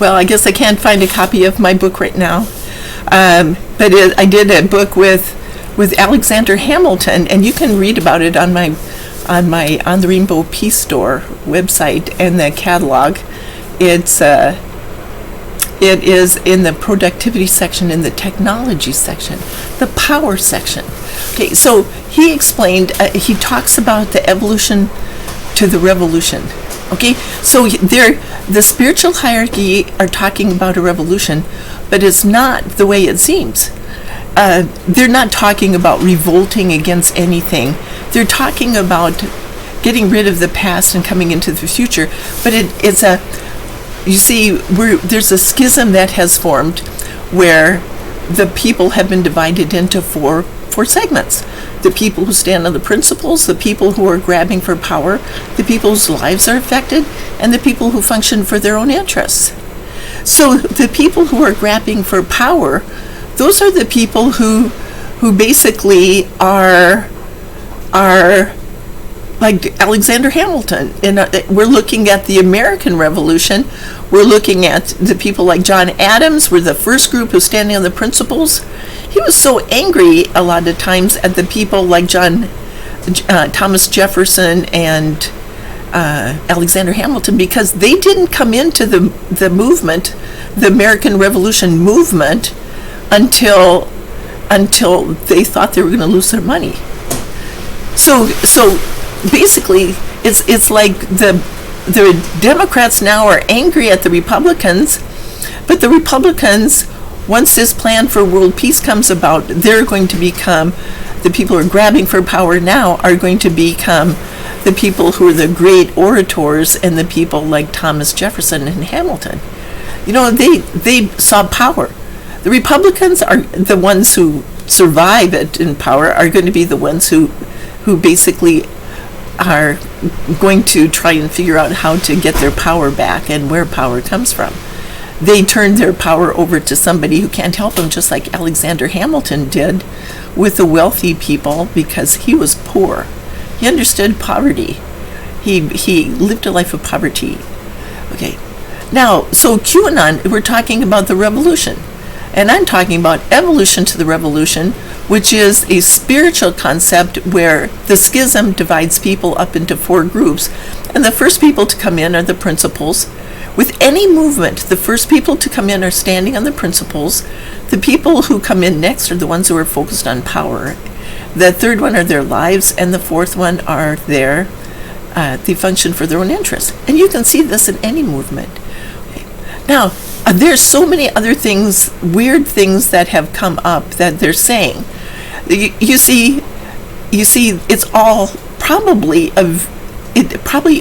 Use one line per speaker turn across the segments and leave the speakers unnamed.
Well, I guess I can't find a copy of my book right now. But I did a book with Alexander Hamilton, and you can read about it on the Rainbow Peace Store website and the catalog. It is in the productivity section, in the technology section, the power section. Okay, so he explained, he talks about the evolution to the revolution. Okay, so the spiritual hierarchy are talking about a revolution, but it's not the way it seems. They're not talking about revolting against anything. They're talking about getting rid of the past and coming into the future. But there's a schism that has formed where the people have been divided into four segments. The people who stand on the principles, the people who are grabbing for power, the people whose lives are affected, and the people who function for their own interests. So the people who are grabbing for power, those are the people who basically are like Alexander Hamilton. We're looking at the American Revolution. We're looking at the people like John Adams. We're the first group who's standing on the principles. He was so angry a lot of times at the people like Thomas Jefferson and Alexander Hamilton, because they didn't come into the movement, the American Revolution movement, until they thought they were going to lose their money. So basically, it's like the Democrats now are angry at the Republicans, but the Republicans, once this plan for world peace comes about, they're going to become, the people who are grabbing for power now are going to become the people who are the great orators and the people like Thomas Jefferson and Hamilton. You know, they saw power. The Republicans are the ones who survive it in power, are going to be the ones who basically are going to try and figure out how to get their power back and where power comes from. They turned their power over to somebody who can't help them, just like Alexander Hamilton did with the wealthy people, because he was poor. He understood poverty. He lived a life of poverty. Okay. Now, so QAnon, we're talking about the revolution. And I'm talking about evolution to the revolution, which is a spiritual concept where the schism divides people up into four groups. And the first people to come in are the principles. With any movement, the first people to come in are standing on the principles. The people who come in next are the ones who are focused on power. The third one are their lives, and the fourth one are they function for their own interests. And you can see this in any movement. Okay. Now, there's so many other things, weird things that have come up that they're saying. You see, it's all probably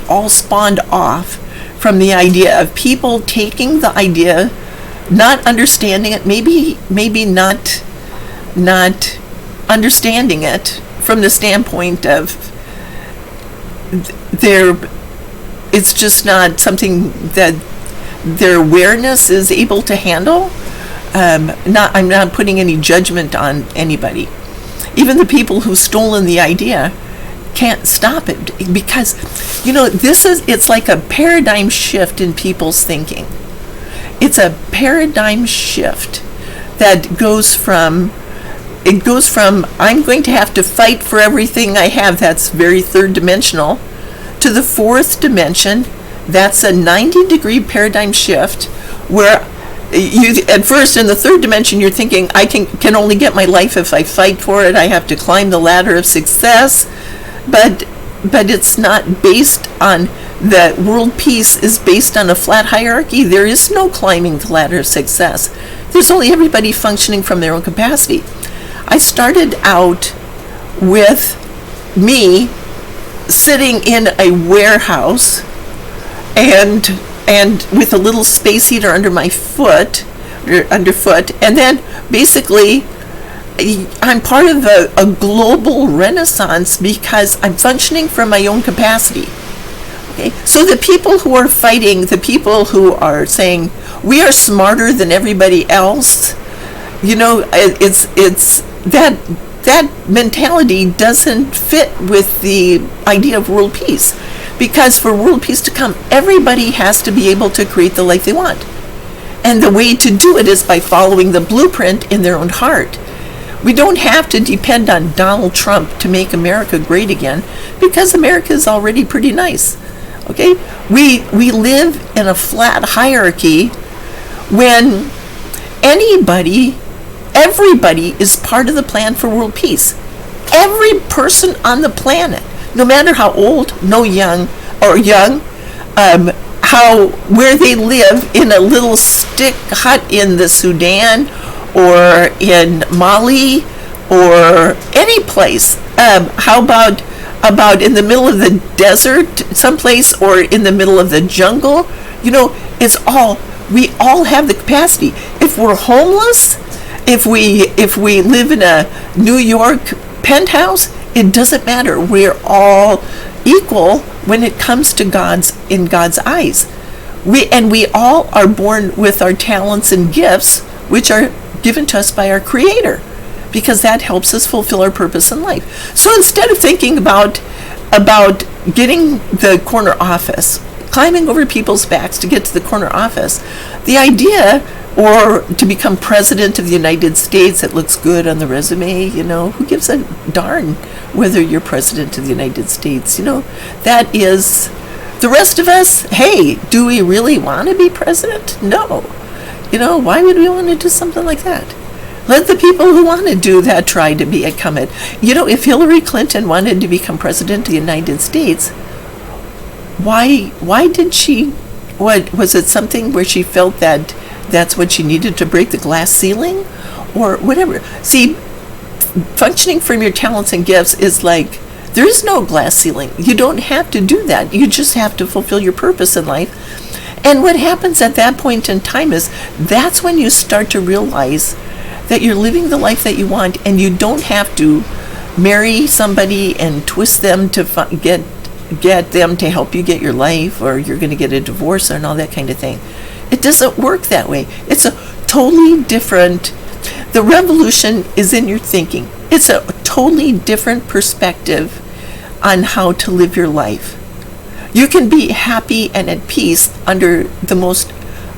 all spawned off from the idea of people taking the idea, not understanding it, maybe not understanding it from the standpoint of it's just not something that their awareness is able to handle. I'm not putting any judgment on anybody. Even the people who've stolen the idea can't stop it, because it's like a paradigm shift in people's thinking. It's a paradigm shift that goes from I'm going to have to fight for everything I have, that's very third dimensional, to the fourth dimension. That's a 90-degree paradigm shift where you, at first in the third dimension, you're thinking, I can only get my life if I fight for it. I have to climb the ladder of success. But it's not based on, the world peace is based on a flat hierarchy. There is no climbing the ladder of success. There's only everybody functioning from their own capacity. I started out with me sitting in a warehouse and with a little space heater underfoot, and then basically I'm part of a global renaissance because I'm functioning from my own capacity. Okay, so the people who are fighting, the people who are saying we are smarter than everybody else, it's that mentality doesn't fit with the idea of world peace. Because for world peace to come, everybody has to be able to create the life they want. And the way to do it is by following the blueprint in their own heart. We don't have to depend on Donald Trump to make America great again, because America is already pretty nice. Okay? We live in a flat hierarchy when everybody is part of the plan for world peace. Every person on the planet, no matter how old, young, where they live in a little stick hut in the Sudan or in Mali or any place. How about in the middle of the desert someplace, or in the middle of the jungle? We all have the capacity. If we're homeless, if we live in a New York penthouse, it doesn't matter. We're all equal when it comes to in God's eyes. We all are born with our talents and gifts, which are given to us by our Creator, because that helps us fulfill our purpose in life. So instead of thinking about getting the corner office, climbing over people's backs to get to the corner office, the idea, or to become president of the United States, it looks good on the resume, who gives a darn whether you're president of the United States? That is, the rest of us, hey, do we really want to be president? No. Why would we want to do something like that? Let the people who want to do that try to become it. If Hillary Clinton wanted to become president of the United States, why did she, was it something where she felt that that's what she needed to break the glass ceiling or whatever? See, functioning from your talents and gifts is like, there is no glass ceiling. You don't have to do that. You just have to fulfill your purpose in life. And what happens at that point in time is, that's when you start to realize that you're living the life that you want, and you don't have to marry somebody and twist them to get them to help you get your life, or you're going to get a divorce and all that kind of thing. It doesn't work that way. It's a totally different, the revolution is in your thinking. It's a totally different perspective on how to live your life. You can be happy and at peace under the most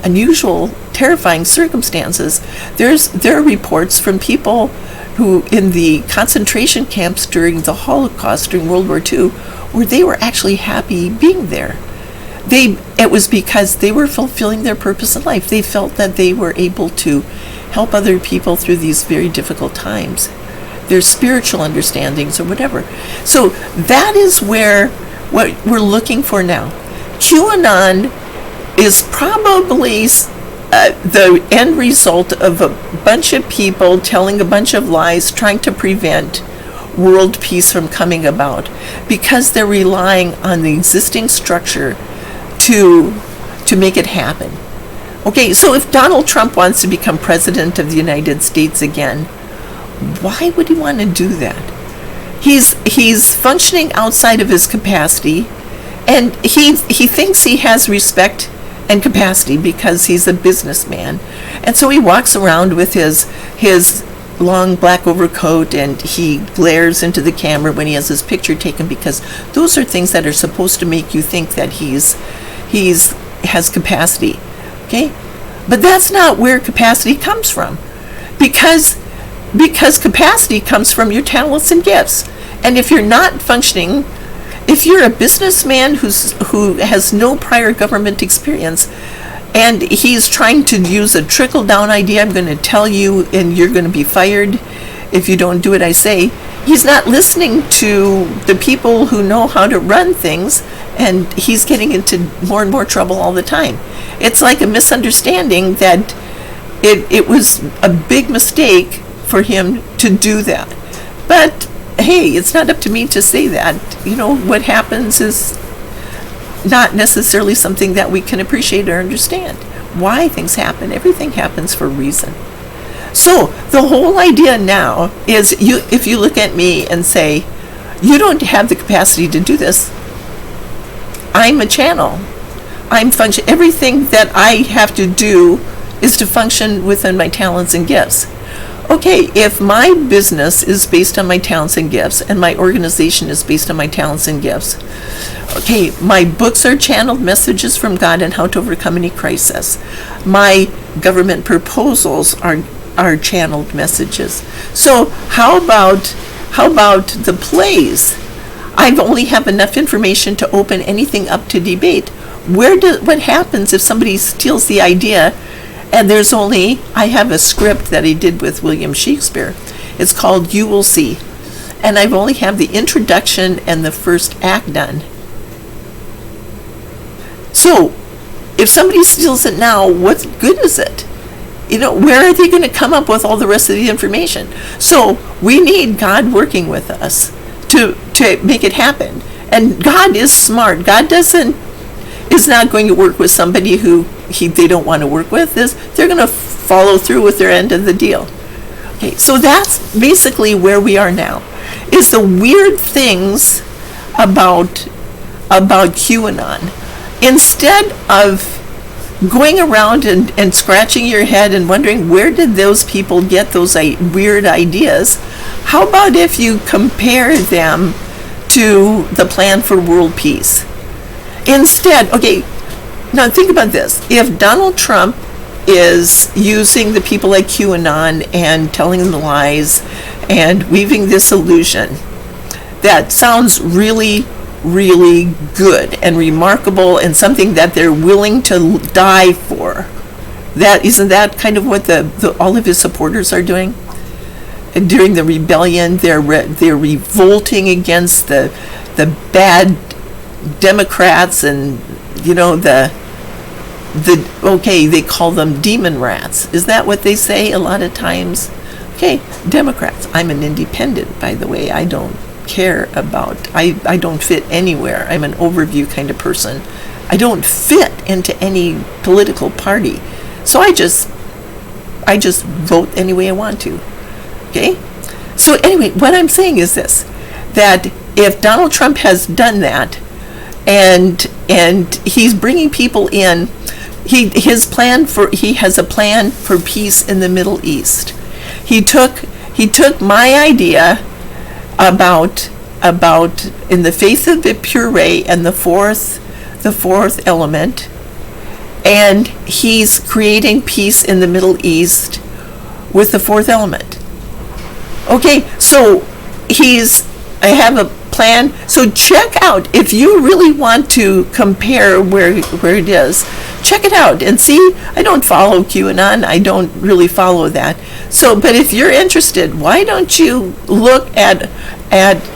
unusual, terrifying circumstances. There are reports from people who in the concentration camps during the Holocaust, during World War II, where they were actually happy being there. It was because they were fulfilling their purpose in life. They felt that they were able to help other people through these very difficult times, their spiritual understandings or whatever. So that is what we're looking for now. QAnon is probably the end result of a bunch of people telling a bunch of lies, trying to prevent world peace from coming about, because they're relying on the existing structure to make it happen. Okay, so if Donald Trump wants to become president of the United States again, why would he want to do that? He's functioning outside of his capacity, and he thinks he has respect and capacity because he's a businessman, and so he walks around with his long black overcoat, and he glares into the camera when he has his picture taken, because those are things that are supposed to make you think that he's has capacity. Okay, but that's not where capacity comes from, because capacity comes from your talents and gifts. And if you're not functioning, if you're a businessman who has no prior government experience, and he's trying to use a trickle-down idea, I'm going to tell you and you're going to be fired if you don't do what I say, he's not listening to the people who know how to run things, and he's getting into more and more trouble all the time. It's like a misunderstanding that it was a big mistake for him to do that. But hey, it's not up to me to say that. What happens is not necessarily something that we can appreciate or understand. Why things happen. Everything happens for a reason. So the whole idea now is, if you look at me and say, you don't have the capacity to do this, I'm a channel. Everything that I have to do is to function within my talents and gifts. okay, if my business is based on my talents and gifts, and my organization is based on my talents and gifts, okay, my books are channeled messages from God on how to overcome any crisis. My government proposals are channeled messages. So how about the plays? I only have enough information to open anything up to debate. What happens if somebody steals the idea? And I have a script that I did with William Shakespeare. It's called You Will See. And I've only have the introduction and the first act done. So, if somebody steals it now, what good is it? Where are they going to come up with all the rest of the information? So, we need God working with us to make it happen. And God is smart. God is not going to work with somebody who they don't want to work with. They're going to follow through with their end of the deal. Okay, so that's basically where we are now. Is the weird things about QAnon. Instead of going around and scratching your head and wondering where did those people get those weird ideas, how about if you compare them to the plan for world peace? Instead, okay, now think about this. If Donald Trump is using the people like QAnon and telling them lies and weaving this illusion, that sounds really, really good and remarkable and something that they're willing to die for. Isn't that kind of what all of his supporters are doing? And during the rebellion, they're revolting against the bad Democrats and they call them demon rats. Is that what they say a lot of times? Okay, Democrats. I'm an independent, by the way. I don't care about, I don't fit anywhere. I'm an overview kind of person. I don't fit into any political party. So I just vote any way I want to. Okay? So anyway, what I'm saying is this, that if Donald Trump has done that, and he's bringing people in, he has a plan for peace in the Middle East. He took my idea about in the face of the puree and the fourth element, and he's creating peace in the Middle East with the fourth element. Okay, so I have a plan. So check out, if you really want to compare where it is, check it out and see. I don't follow QAnon. I don't really follow that. So, but if you're interested, why don't you look at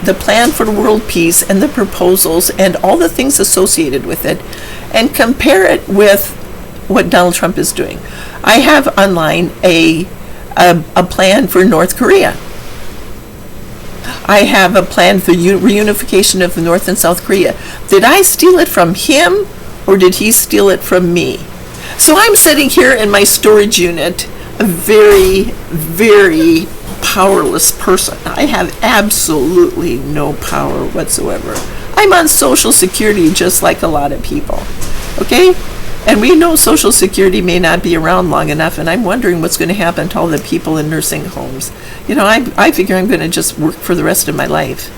the plan for world peace and the proposals and all the things associated with it and compare it with what Donald Trump is doing. I have online a plan for North Korea. I have a plan for reunification of North and South Korea. Did I steal it from him or did he steal it from me? So I'm sitting here in my storage unit, a very, very powerless person. I have absolutely no power whatsoever. I'm on Social Security just like a lot of people. Okay? And we know Social Security may not be around long enough, and I'm wondering what's going to happen to all the people in nursing homes. I figure I'm going to just work for the rest of my life.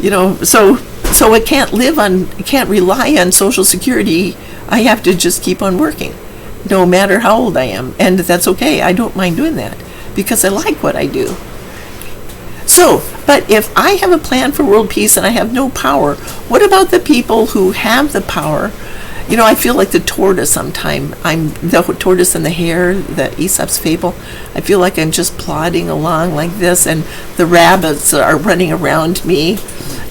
So I can't rely on Social Security. I have to just keep on working, no matter how old I am. And that's okay. I don't mind doing that because I like what I do. So, but if I have a plan for world peace and I have no power, what about the people who have the power? I feel like the tortoise sometimes. I'm the tortoise and the hare, the Aesop's fable. I feel like I'm just plodding along like this, and the rabbits are running around me.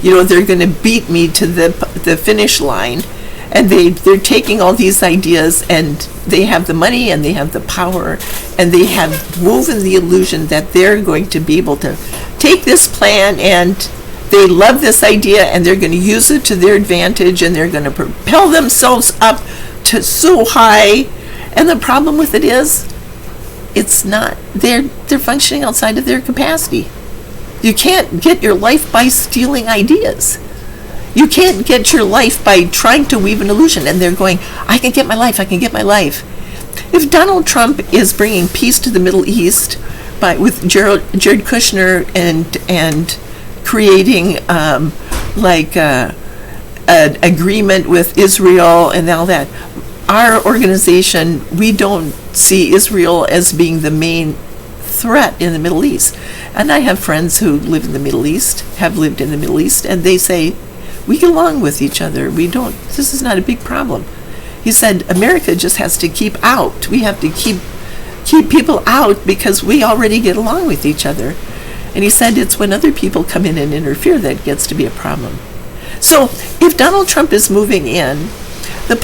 They're going to beat me to the finish line, and they're taking all these ideas, and they have the money and they have the power, and they have woven the illusion that they're going to be able to take this plan, and they love this idea and they're going to use it to their advantage, and they're going to propel themselves up to so high. And the problem with it is, it's not, they're functioning outside of their capacity. You can't get your life by stealing ideas. You can't get your life by trying to weave an illusion. And they're going, I can get my life, I can get my life. If Donald Trump is bringing peace to the Middle East with Jared Kushner and creating an agreement with Israel and all that. Our organization, we don't see Israel as being the main threat in the Middle East. And I have friends who live in the Middle East, have lived in the Middle East, and they say, we get along with each other. This is not a big problem. He said, America just has to keep out. We have to keep people out because we already get along with each other. And he said it's when other people come in and interfere that gets to be a problem. So if Donald Trump is moving in, our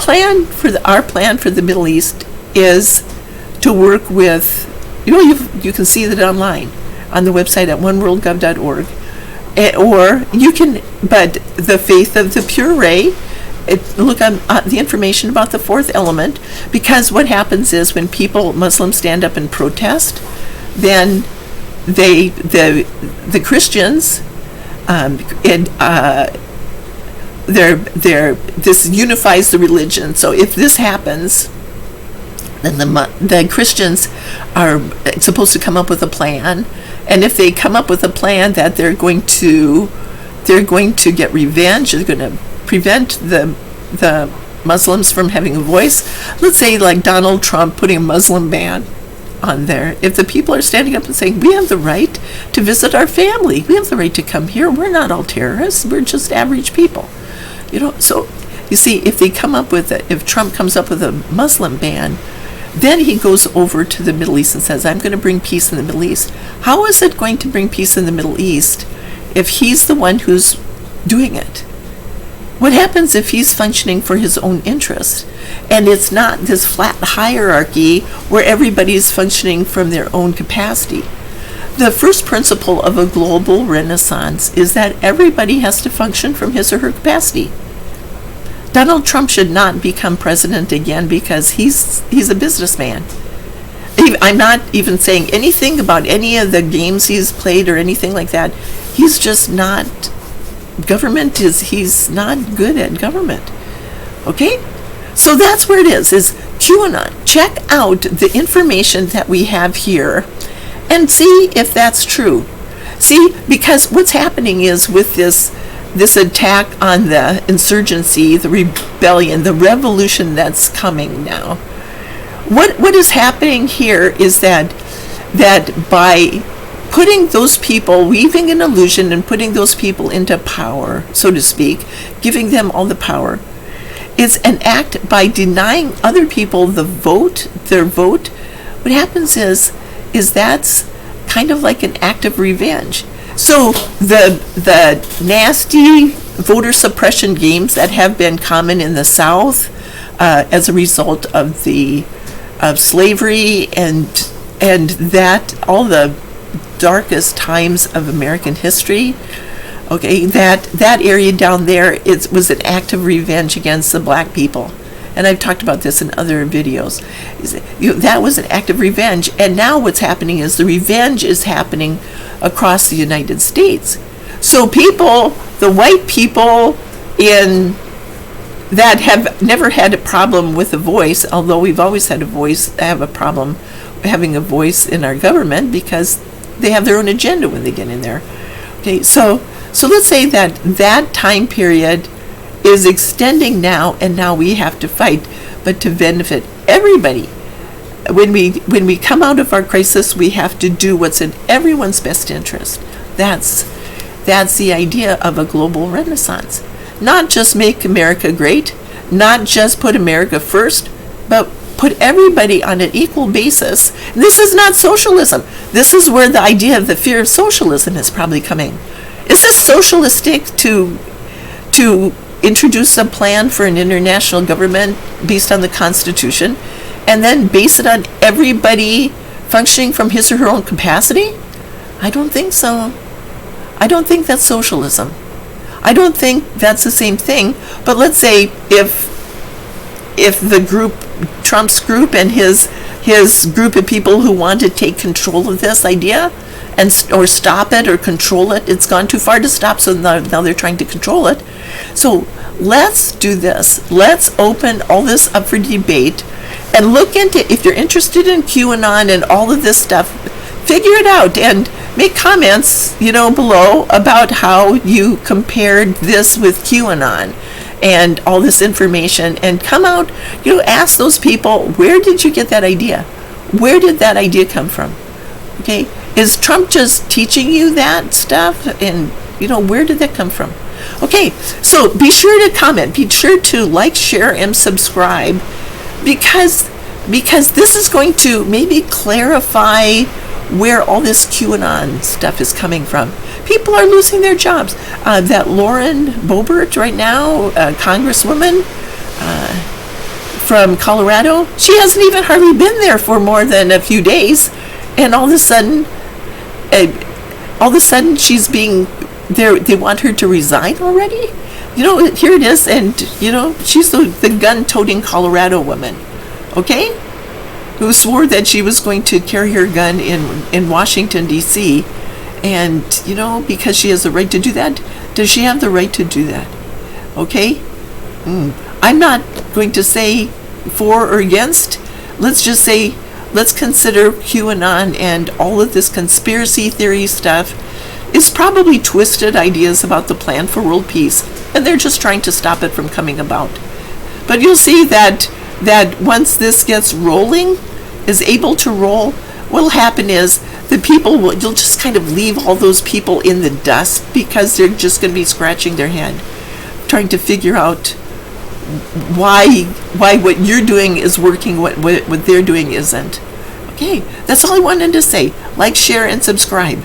plan for the Middle East is to work with, you can see that online on the website at oneworldgov.org, but the Faith of the Pure Ray, look on the information about the fourth element, because what happens is when Muslims stand up and protest, then the Christians, this unifies the religion. So if this happens, then the Christians are supposed to come up with a plan, and if they come up with a plan that they're going to get revenge, they're going to prevent the Muslims from having a voice. Let's say like Donald Trump putting a Muslim ban on there. If the people are standing up and saying, we have the right to visit our family, we have the right to come here, we're not all terrorists, we're just average people. So you see, if Trump comes up with a Muslim ban, then he goes over to the Middle East and says, I'm going to bring peace in the Middle East. How is it going to bring peace in the Middle East if he's the one who's doing it? What happens if he's functioning for his own interest? And it's not this flat hierarchy where everybody's functioning from their own capacity. The first principle of a global renaissance is that everybody has to function from his or her capacity. Donald Trump should not become president again because he's a businessman. I'm not even saying anything about any of the games he's played or anything like that. He's just not, he's not good at government. Okay? So that's where it is QAnon. Check out the information that we have here and see if that's true. See, because what's happening is with this attack on the insurgency, the rebellion, the revolution that's coming now, what is happening here is that by putting those people, weaving an illusion and putting those people into power, so to speak, giving them all the power, it's an act by denying other people their vote. What happens is that's kind of like an act of revenge. So the nasty voter suppression games that have been common in the South as a result of slavery and that all the darkest times of American history, okay, that area down there was an act of revenge against the black people. And I've talked about this in other videos. That was an act of revenge. And now what's happening is the revenge is happening across the United States. So the white people that have never had a problem with a voice, although we've always had a voice, have a problem having a voice in our government because they have their own agenda when they get in there. Okay, so let's say that time period is extending now, and now we have to fight, but to benefit everybody. When we come out of our crisis, we have to do what's in everyone's best interest. That's the idea of a global renaissance. Not just make America great, not just put America first, but put everybody on an equal basis. This is not socialism. This is where the idea of the fear of socialism is probably coming. Is this socialistic to introduce a plan for an international government based on the Constitution and then base it on everybody functioning from his or her own capacity? I don't think so. I don't think that's socialism. I don't think that's the same thing. But let's say if the group, Trump's group and his group of people who want to take control of this idea or stop it or control it, it's gone too far to stop, so now they're trying to control it. So let's do this. Let's open all this up for debate and look into, if you're interested in QAnon and all of this stuff, figure it out and make comments, below about how you compared this with QAnon and all this information, and come out, ask those people, where did you get that idea? Where did that idea come from? Okay, is Trump just teaching you that stuff? And, where did that come from? Okay, so be sure to comment, be sure to like, share, and subscribe, because this is going to maybe clarify where all this QAnon stuff is coming from. People are losing their jobs. That Lauren Boebert right now, Congresswoman from Colorado, she hasn't even hardly been there for more than a few days, and all of a sudden she's being there. They want her to resign already. Here it is, and she's the gun-toting Colorado woman, okay, who swore that she was going to carry her gun in Washington, D.C., and, because she has the right to do that. Does she have the right to do that? Okay? I'm not going to say for or against. Let's just say, let's consider QAnon and all of this conspiracy theory stuff is probably twisted ideas about the plan for world peace, and they're just trying to stop it from coming about. But you'll see that once this gets rolling, is able to roll, what'll happen is you'll just kind of leave all those people in the dust, because they're just going to be scratching their head, trying to figure out why what you're doing is working, what they're doing isn't. Okay, that's all I wanted to say. Like, share, and subscribe.